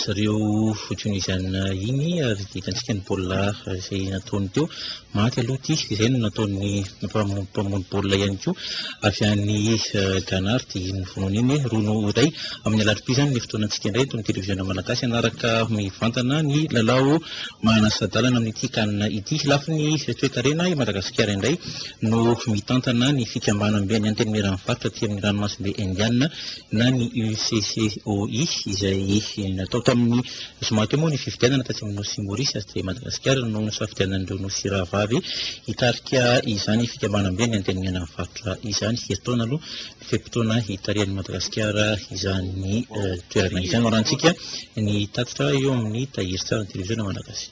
zareo Tunisiana iny ary hitantsika ny baolina izay nataony teo maty aloha ity izay no nataony mpamono baolina ihany koa avy any Ghana ary dia ny vonoana iny rono iray amin'ny alarobia izany ny fotoanantsika indray eto amin'ny televiziona malagasy anaraka mivantana ny lalao manasadalana amin'ity kanina ity lafy ny toe-karena i Madagasikara indray no mitantana ny fikambanam-be ny antenimiran'ny faritra aty amin'ny ranomasimbe Indiana na ny UCCOI izay natao tamin'ny zoma teo moa ny fifidianana taty amin'ny nosy Maurice ary dia Madagasikara no safidianan'ireo nosy rahavavy hitarika izany fikambanam-be ny antenimiran'ny faritra izany herintaona aloha feim-potoana hitarihan'ny Madagasikara izany toerana izany orantsika ny tatitra eo amin'ny tahiry tsara ny televiziona malagasy.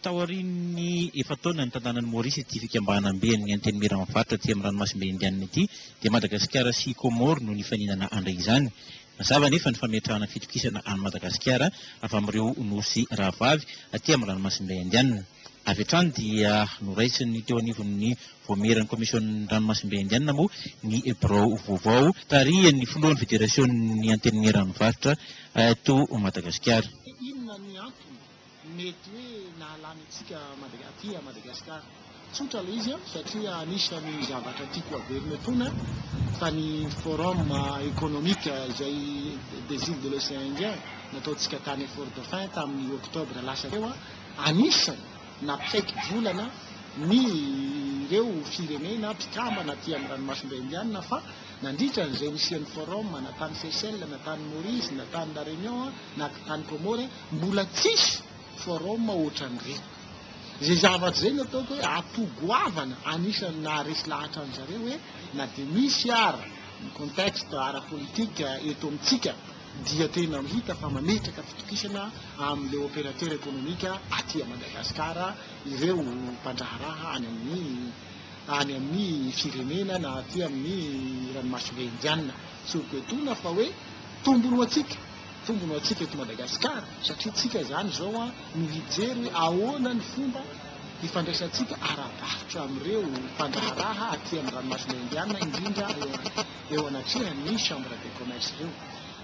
Taorian'ny efataona ny tantanan'ny Maurice ity fikambanam-be ny antenimiran'ny faritra aty amin'ny ranomasimbe Indiana ity dia Madagasikara sy Comore no nifaninana andray izany. Mazava nefa ny fametrahana fitokisana any Madagasikara avy amin'ireo nosy rahavavy aty amin'ny ranomasimbe Indiana. Avy hatrany dia noraisiny teo anivon'ny voameran'ny komision'ny ranomasimbe Indiana moa ny birao vaovao tarihan'ny filohan'ny federasion'ny antenimiran'ny faritra to Madagasikara. Inona ny antony mety hoe nahalany antsika aty Madagasikara? Tsotra ilay izy satria anisan'ny zavatra tiako averina fa ny forum économique izay des îles de l'océan Indien nataontsika tany Fort-Dauphin tamin'ny oktobra lasa teo anisany nampikaiky volana ny ireo firenena mpikambana aty amin'ny ranomasimbe Indiana fa nandritra n'izay nisian'ny forum na tany Seychelles na tany Maurice na tany La Réunion na tany Comore mbola tsisy forum ohatran'ireny. Izay zavatra izay no ataoko hoe ampogoavana anisan'ny naharesy lahatra an'zareo hoe na dia misy ara ny contexte ara-politika eto amintsika dia tena mihita fa mametraka fitokisana amin'ilay opérateur économique aty a Madagasikara ireo mpandraharaha any amin'ny firenena na aty amin'ny ranomasimbe Indiana. Sokoetona fa hoe tombony atsika eto Madagasikara satria tsika zany zao no hijery hoe ahoana ny fomba ifandraisantsika ara-barotra amin'ireo mpandraharaha aty amin'ny ranomasimbe Indiana indrindra eo anatrehany chambre de commerce ireo.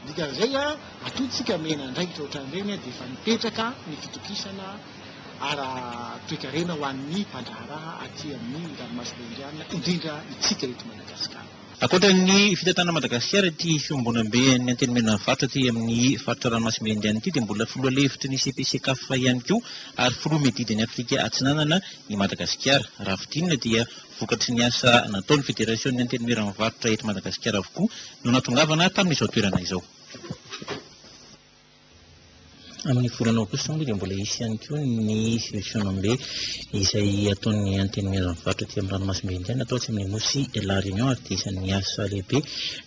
Dikan'izay atotsika mena andraikitra ohatran'ireny dia efa mipetraka ny fitokisana ara-toe-karena ho an'ny mpandraharaha aty amin'ny ranomasimbe Indiana indrindra itsika eto Madagasikara. Ankoatran'ny fitatana Madagasikara ity fiombonam-be ny antenimiran'ny faritra aty amin'ny faritra ranomasimbe Indiana ity dia mbola filoha lefitry ny CPCCAF ihany koa ary filoha medidiny Afrika atsinanana i Madagasikara. Raha fidinina dia vokatry ny asa nataon'ny federasion'ny antenimiran'ny faritra eto Madagasikara avokoa no natongavana tamin'izao toerana izao. Amin'ny volana aogositra moa dia mbola hisy ihany koa ny fiombonam-be izay ataon'ny antenimiran'ny faritra aty amin'ny ranomasimbe Indiana atao tsy amin'ny nosy La Réunion ary dia isan'ny asa lehibe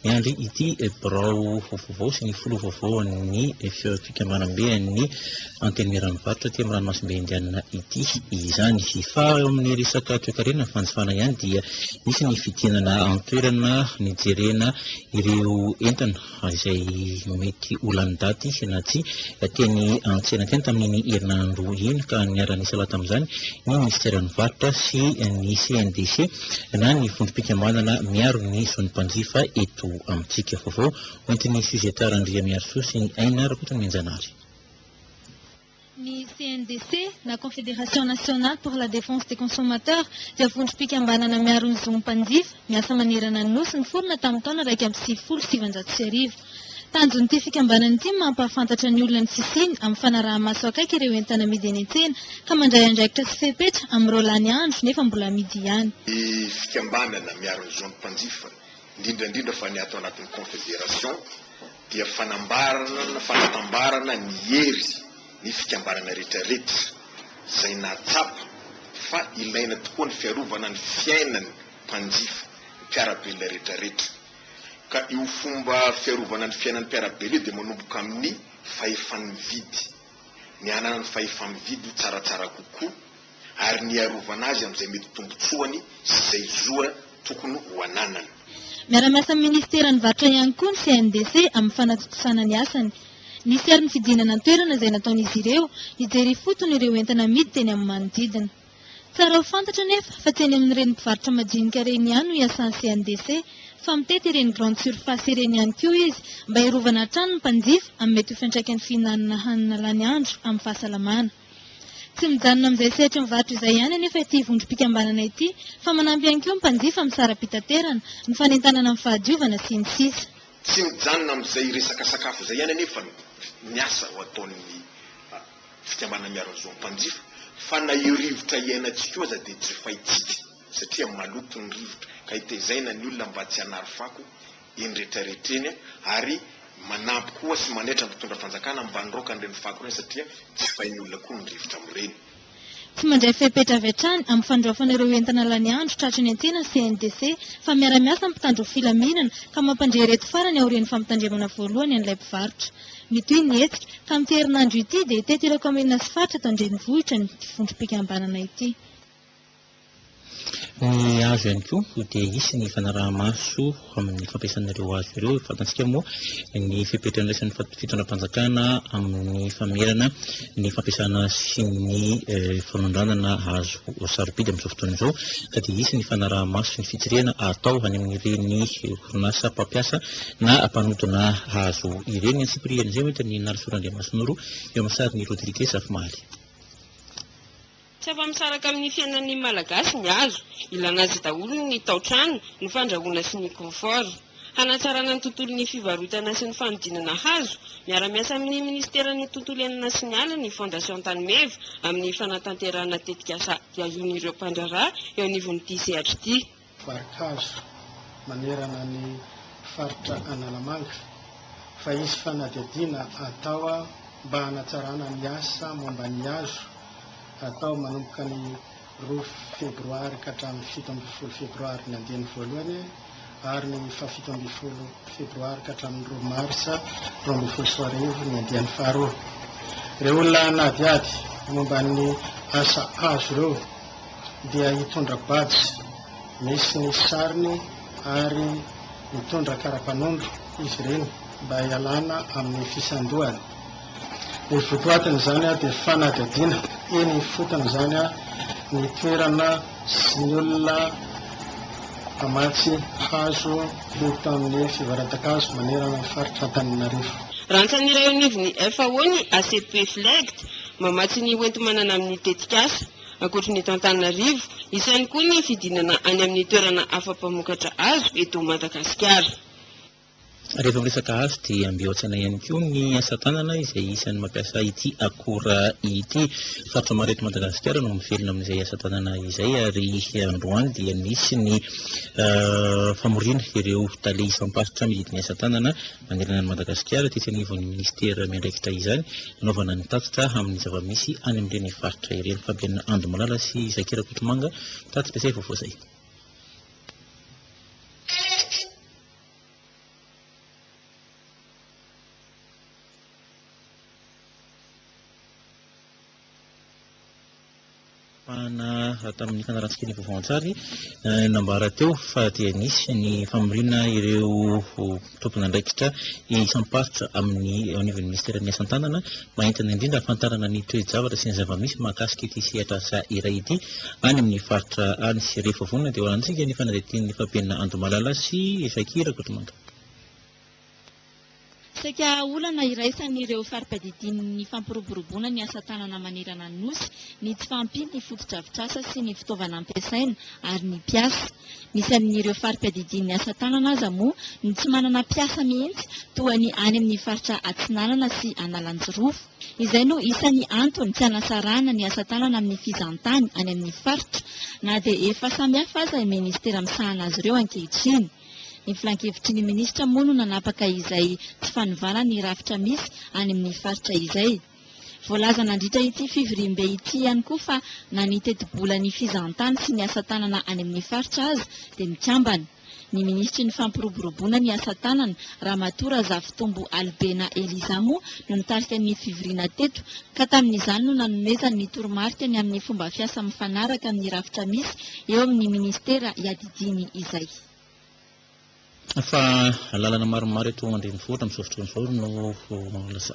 miandry ity birao vaovao sy ny filoha vaovao ny fikambanam-be ny antenimiran'ny faritra aty amin'ny ranomasimbe Indiana ity izany. Fa eo amin'ny resaka toe-karena ny fanjifana ihany dia nisy ny fidinana an-toerana nijerena ireo entana izay mety ho lany daty na tsy teny ny antsena teny tamin'ny herinandro iny ka niara-nisy laha tamin'izany ny ministeran'ny varotra sy ny CNDC na ny vondrom-pikambanana miaro ny zon'ny mpanjifa eto amintsika vaovao oentin'ny sujeteur Andria Miarso sy ny aina rakotany Menjanary. Ny CNDC na Confédération nationale pour la défense des consommateurs dia vondrom-pikambanana miaro ny zon'mpanjifa miasa manerana ny nosy ny forona tamin'ny taona 2017. Tanjon'ity fikambanana ity mampahafantatra ny olona ny fisiany amin'ny fanaraha-maso akaiky ireo entana amidy eny an-tsena ka mandray andraikitra sy fepetra amin'ireo lany andro nefa mbola amidy ihany. Ny fikambanana miaro ny zon'mpanjifa indrindrandrindra fa ny ato anatin'ny confédération dia fanatambarana ny hery ny fikambanana rehetrarehetra izay natsapa fa ilaina tokoa ny fiarovana ny fiainany mpanjifa mpiarabelona rehetrarehetra. Ka io fomba fiarovana ny fiainan'ny mpiarabelona dia manomboka amin'ny fahefa-mividy. Ny anana ny fahefa-mividy tsaratsara kokoa ary ny arovana azy amin'izay mety tombotsoany sy izay zoa tokony ho ananany. Miara-miasa amin'ny ministeran'ny varotra ihany koa ny CNDC amin'ny fanatokisana ny asany. Nisy ary ny fidinana ny toerana izay nataon'izy ireo hijery fotony ireo entana amidy teny amin'ny manodidina. Tsara ho fantatra nefa fa teny amin'ireny mpivarotra majinika ireny ihany no iasan'ny CNDC fa mitety ireny grande surface ireny ihany koa izy mba hiarovana hatrany ny mpanjifa amin'ny mety ho fiantraikan'ny fihinanana hanina lany andro amin'ny fahasalamana. Tsy mijanona amin'izay sehatra mivarotra izay ihany anefa ity vondrom-pikambanana ity fa manampy ihany koa ny mpanjifa amin'ny sara-pitaterana, ny fanentanana amin'ny fahadiovana sy ny sisa. Tsy mijanona amin'izay resaka sakafo izay ihany anefa ny asa ho ataon'ny fikambanana miaro ny zon'mpanjifa fa na io rivotra iainantsika io aza dia tsy fahitsika satria maloto ny rivotra ka hitaizana ny olona mba tsy hanary fako eny rehetrarehetra eny ary manampy koa sy mandraitra ny mpitondra fanjakana mba niroaka an'ireny fako ireny satria tsy fahin'ny olona koa ny rivotra amin'ireny. Tsy mandray fepetra avy hatrany amin'ny fandraofana ireo entana lany andro tratrany an-tsena ny CNDC fa miara-miasa amin'ny mpitandro filaminana ka mampandrehereto farany aorian'ny fampitandremana voalohany an'ilay mpivarotra. Mitoy ny hetsika ka amin'ity herinandro ity dia teto ireo kaomena sy faritra atao an-drenivohitra ny vondrom-pikambanana ity. Ny hazo ihany koa dia isy ny fanaraha-maso amin'ny fampiasan'ireo hazo ireo. Fantatsika moa ny fepetrany raisany fitondram-panjakana amin'ny famerana ny fampiasana sy ny fanondranana hazo sarobidy amin'izao fotoana izao ka dia isy ny fanaraha-maso sy ny fitsirena atao any amin'ireny orinasa mpampiasa na mpanodina hazo ireny. Ny Cyprien izay ohatra ny Narisorandriamasonoro eo amin'ny sariny Rodrigue Safimaly. Tsy afa-misaraka amin'ny fiainan'ny malagasy ny hazo, ilana azy daholo ny tao-trano, ny fandrahoana sy ny confort. Hanatsarana ny tontolon'ny fivarotana sy ny fanodinana hazo, miara-miasa amin'ny ministeran'ny tontolo iainana sy ny ala ny fondation Tanimeva amin'ny fanatanterahana tetikasa diazon'ireo mpandraraha eo anivon'ity sehatra ity. Varikazo manerana ny faritra Analamanga fa izy fanadihadiana atao mba hanatsarana ny asa momba ny hazo atao manomboka ny 2 febroary ka hatramin'ny 17 febroary ny andehany voalohany ary ny 17 febroary ka hatramin'ny 2 marsa 2021 ny andehany faharoa. Ireo olona nadiady momba ny asa hazo ireo dia hitondra badge misy ny sariny ary mitondra karapanondro izy ireny mba hialana amin'ny fisandohany. Ny votoatiny izany dia fanadihadiana eny fotony izany ny toerana sy ny olona mpamatsy hazo eto amin'ny fivarata-kazo manerana ny faritra Antananarivo. Rantsan'ireo anivony FAO ny ACP FLEGT mamatsy ny hoentomanana amin'ny tetikasa. Ankoatry eto Antananarivo, isany koa ny fidinana any amin'ny toerana afa-mpamokatra hazo eto Madagasikara. Rehefa miresaka hazo dia ambihoatsana ihany koa ny asa tanana izay isan'ny mampiasa ity akora ity. Faritra Mareto Madagasikara no mivelona amin'izay asa tanana izay ary androany dia nisy ny famorina ireo tale isam-paritra midiny asa tanana manerana ny Madagasikara tetsy anivon'ny ministera miandraikitra izany anaovana ny tatitra amin'ny zava-misy any amin'ireny faritra ireny. Fabiana Andomalala sy Zakira Kotomanga tatitra pesay vaovao izay. Pana tamin'ny fanaratsika ny vaovao-antsary nambara teo fa dia nisy ny famorinana ireo tompon'andraikitra isamparitra amin'ny anivon'ny ministera ny asan-tanana mahentana indrindra ahafantarana ny toe-javatra sy ny zava-misy mahakasika ity sehatra asa iray ity any amin'ny faritra any sy rehefa vonona dia hoarantsika ny fanadihadian'ny fampianina Andomalala sy Sakira Kotomanga. Saika olana iraisan'ireo fari-padidian'ny fampiroboroboana ny asa tanana manerana ny nosy, ny tsy fahampiany ny fotodrafitrasa sy ny fitaovana ampiasaina ary ny piasa. Misy amin'ireo fari-padidian'ny asa tanana aza moa ny tsy manana piasa mihitsy toa ny any amin'ny faritra Atsinanana sy Analanjirofo. Izay no isan'ny antony tsy hanasarana ny asa tanana amin'ny fizantany any amin'ny faritra na dia efa samihafa aza ny ministera misahana azy ireo ankehitriny. Ny filan-kevitry ny minisitra moa no nanapaka izay tsy fanovana ny rafitra misy any amin'ny faritra izay. Voalaza nandritra ity fivoriam-be ity ihany koa fa na ny teti-bola ny fizantany sy ny asa tanana any amin'ny faritra azy dia mikambana. Ny ministry ny fampiroboroboana ny asa tanana Ramatora Zafitombo Albena Eliza moa no nitarika ny fivoriana teto ka tamin'izany no nanomezany ny toromarika ny amin'ny fomba fiasa mifanaraka amin'ny rafitra misy eo amin'ny ministera iadidiny izay. Fa lalana maromaro eto andrenivohitra amin'ny fotoan'izao no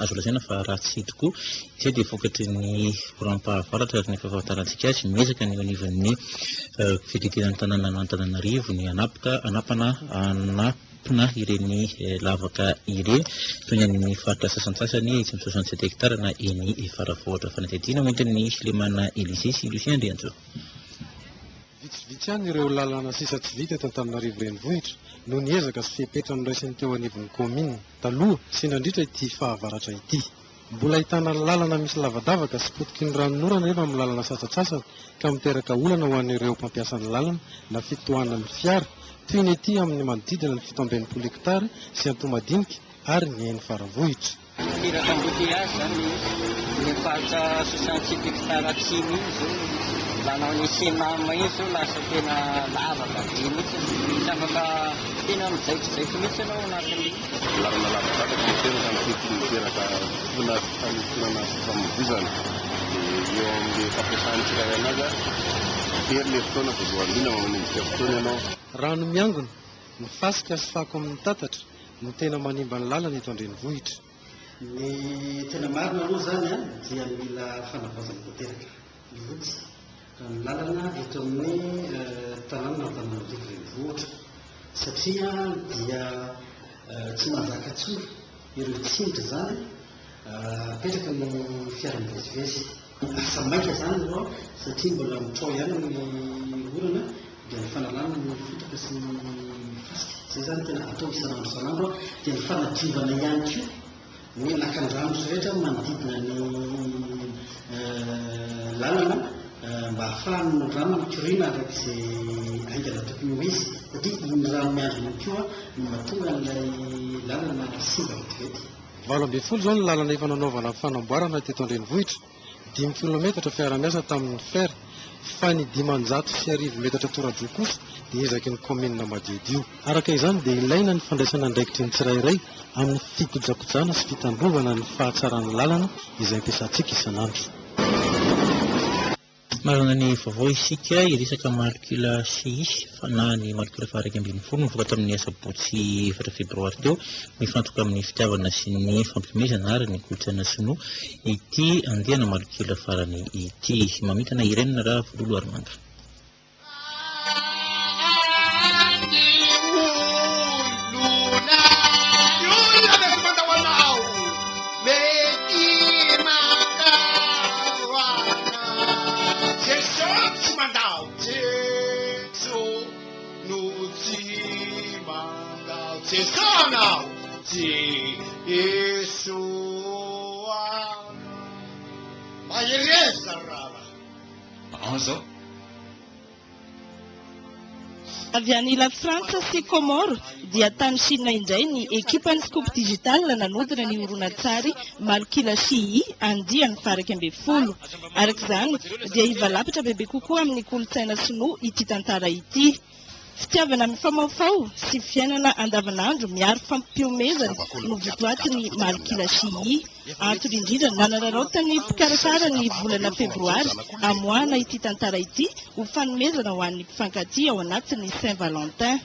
azo lazaina fa ratsy tokoa izay dia vokatry ny rampahavaratra ny fahafantarantsika azy miezaka ny anivon'ny fididinan'ny tanàna Antananarivo ny anapina ireny lavaka ireny toy ny amin'ny faritra sasantsasany 167 hektara na eny Faravohitra fanadihadiana oentin'ny Silemana Elisy sy Lucien Andrianjo. Vitsivitsy ihany ireo lalana sisa tsy vita eto Antananarivo renivohitra no niezaka sy fipetra noraisiny teo anivon'ny komina taloha sy nandritra ity fahavaratra ity. Mbola ahitana lalana misy lavadavaka sy potiky ny ranonorana nefa amin'ny lalana sasatsasany ka miteraka olana ho an'ireo mpampiasa ny lalana na fitohanan'ny fiara toy ny ety amin'ny manodidina ny 7 hektara sy Antomadinika ary ny eny Faravohitra. Tiraka amboteiazy zany ny faritra 67 hektara atsimo izy lanao ny senama izy zao lasa tena lavaka be mihitsy tsy afaka tena mijaikijaiky mihitsy ianao anatin'ny lalana lavaka tena miteraka fotoana fanotonana famovoizana eo amin'ny fampiasantsika anazy tery le fotoana voalohany mamanindika fotoana ianao. Rano miangona ny fasika sy fako amin'ny tatatra no tena manimba ny lalana eto andrenivohitra. Ny tena marina aloha zany dia mila fanavaozana tanteraka mivotsy ny lalana eto amin'ny tanàna Antananarivo renivohitra satria dia tsy mahazaka tsoro ireo tsindry zany apetraka ny fiara-mivezivezy asa maika zany aloha satria mbola mitrao ihany ny orana dia ny fanalana ny fotoka sy ny fasika zay zany tena atao isanandro isanandro dia ny fanadiovana ihany koa ny lakan-drano rehetra manodidina ny lalana mba ahafahany rano mikorina araka izay aingana tokony ho izy satria iny rano miandrona koa no mahatonga n'ilay lalana simba vetivety. 20 zao ny lalana efa nanaovana fanamboarana teto andrenivohitra 5 kilometatra fiara-miasa tamin'ny fer fa ny 500 metatra tora-dro kosa dia ezaky ny komina Madiodio. Araka izany dia ilaina ny fandraisana andraikitry ny tsirairay amin'ny fikojakojana sy fitandrovana ny fahatsaran'ny lalana izay ampiasantsika isanandro. Marana ny vaovao isika iresaka malikula CI na ny malikula faha 20 mivoaka tamin'ny asabotsy 4 febroary teo mifantoka amin'ny fitiavana sy ny fampimezana ary ny kolotsaina sinoa ity andiana malikula farany ity mamitana irenina raha vololo Armanga. Avy any la Frantsa sy Komoro dia tany Chine indray ny ekipan'ny Scoop Digital nanodina ny horonan-tsary Malikila CI andiany faha 20. Araka izany dia hivalapatra bebe kokoa amin'ny kolotsaina sinoa ity tantara ity. fitiavana mifamaofao sy fiainana andavanandro miaro fampiomezana no votoatiny Malkila Chi. Antony indrindra nanararaotany mpikarakara ny volana febroary amoana ity tantara ity ho fanomezana ho an'ny mpifankatia ao anatin'ny Saint-Valentin.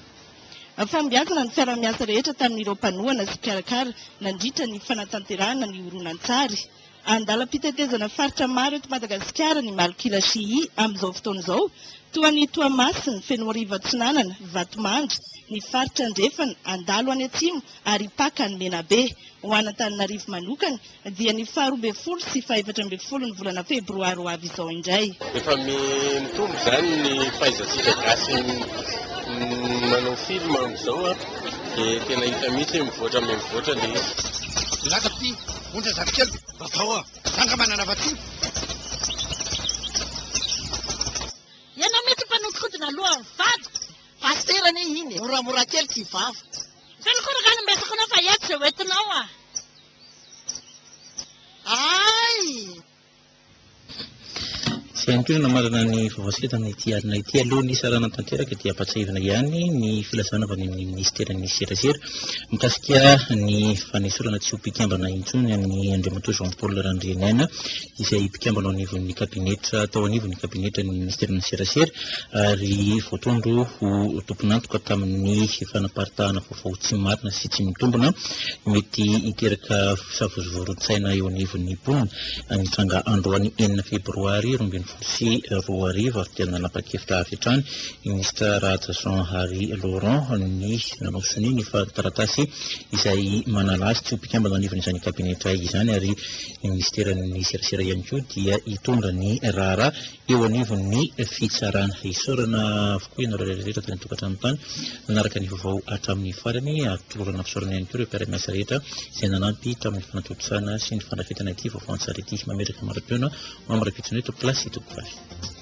Fambiazana ny fiaramiasa rehetra tamin'ireo mpanohana sy mpiarakara nandritra ny fanatanterahana ny horonan-tsary. Andalam-pitetezana faritra maro eto Madagasikara ny Malkila Chi amin'izao fotoana izao, toa ny Toamasina, Fenoariva Atsinanana, Vatomandry, ny faritra Andrefana, Andalo any Atsimo ary Paka ny Menabe. Ho an'Antananarivo manokana dia ny 12 sy 14 ny volana febroary ho avy izao indray. Efa mitombo izany ny fahaizantsika gasy manao film amin'izao dia tena hita mihitsy mivoatra mivoatra ilay izy. Lata ty ondra zavokely vatao zanga manana vaty. Ianao mety mpanodinkodina aloha amin'ny vady. Pasterany iny moramora kely ty vava. Karakorakany mbesako anao fa iato zay hoentinao a. Ay! Sy ihany koa namarana ny vavasika tamin'ity alina ity aloha ny sarana tanteraka dia ampatsahivana ihany ny filazana avy amin'ny ministeran'ny serasera mikasika ny fanesorana tsy ho mpikambana intsony amin'ny Andriamatoa Jean-Paul Randrianena izay mpikambana ao anivon'ny kabinetra tao anivon'ny kabinetra ny ministeran'ny serasera ary voatondro ho tomponantoka tamin'ny fanaparitahana vaovao tsy marina sy tsy mitombona mety hiteraka savozovoron-tsaina eo anivon'ny mponina mitranga androany 9 febroary 2024 ary tena nanapa-kevitra avy hatrany i ministra Ratsason Harry Laurent ny nanao soni ny taratasy izay manala azy tsy ho mpikambana anivon'izany kabinetra izany ary ny ministeran'ny serasera ihany koa dia hitondra ny raharaha eo anivon'ny fitsarana hisorana avokoa ianao rehetra tany tokatrano tany nanaraka ny vaovao hatramin'ny farany atolorana fisorana ihany koa ireo mpiara-miasa rehetra izay nanampy tamin'ny fanatontosana sy ny fandrafetana ity vaovao an-tsara ity mametraka marapeona mamarapitrana eto plasy tokofavy.